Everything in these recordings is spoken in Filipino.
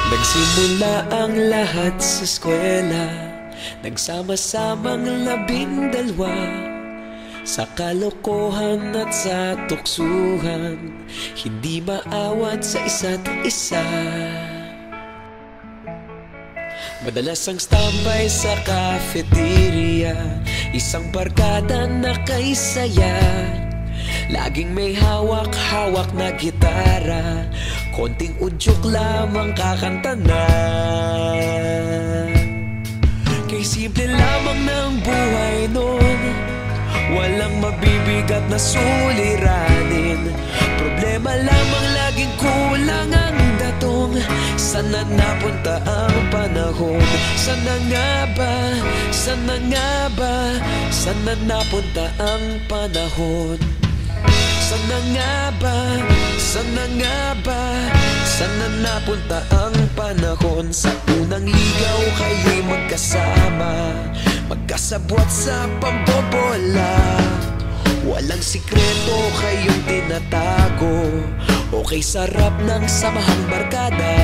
Nagsimula ang lahat sa eskwela, nagsama-samang 12 sa kalokohan at sa tuksuhan, hindi maawat sa isa't isa. Madalas ang standby sa cafeteria, isang barkada na kay saya. Laging may hawak-hawak na gitara, konting udyok lamang kakanta na. Kay simple lamang ng buhay nun, walang mabibigat na suliranin. Problema lamang laging kulang ang datong. Sana napunta ang panahon? Sana nga ba? Sana nga ba? Sana napunta ang panahon? Sana nga ba? Sana nga ba? Sana napunta ang panahon? Sa unang ligaw kayo'y magkasama, magkasabwat sa pambobola. Walang sikreto kayong tinatago, okay sarap ng samahang barkada.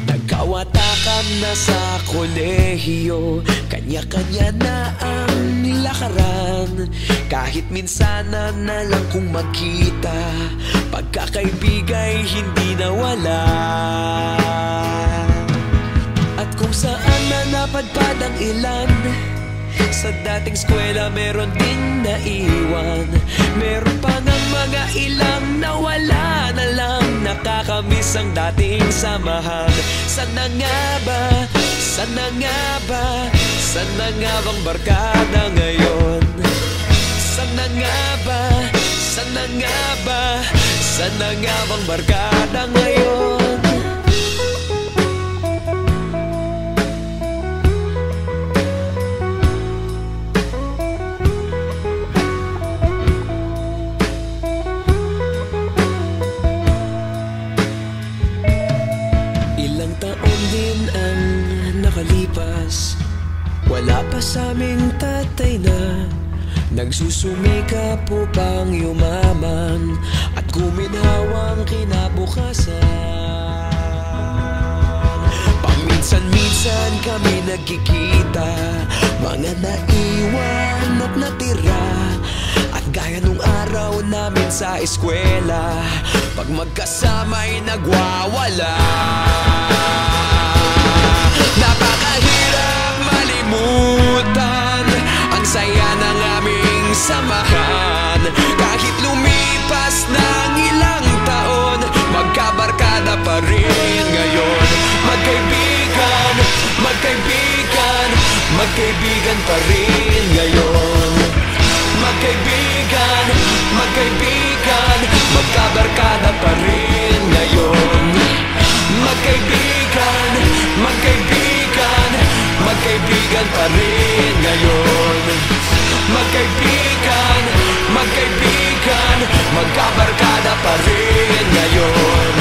Nagkawatakan na sa kolehiyo, kanya-kanya na ang lakaran. Kahit minsan na lang kung magkita, pagkakaibigay hindi nawala. At kung saan na napadpad ang ilan, sa dating eskwela meron din naiwan. Meron pa ng mga ilang nawala na lang, nakakamiss ang dating samahan. Sana nga ba? Sana nga ba? Sana nga bang barkada ngayon? Sana nga ba? Sana nga ba? Sana nga bang barkada ngayon? Ilang taon din ang nakalipas, wala pa sa aming tatay na nagsusumikap upang yumaman at guminhawang kinabukasan. Paminsan-minsan kami nagkikita, mga naiwan at natira. At gaya nung araw namin sa eskwela, pag magkasama'y nagwawala. Napakahirap malimutan ang saya ng aming samahan. Kahit lumipas ng ilang taon, magkabarkada pa rin ngayon. Magkaibigan, magkaibigan, magkaibigan pa rin ngayon. Magkaibigan, magkaibigan, magkabarkada pa rin ngayon. Magkaibigan, magkaibigan, magkaibigan pa rin ngayon. Magkaibigan, magkaibigan, magkabarkada pa rin ngayon.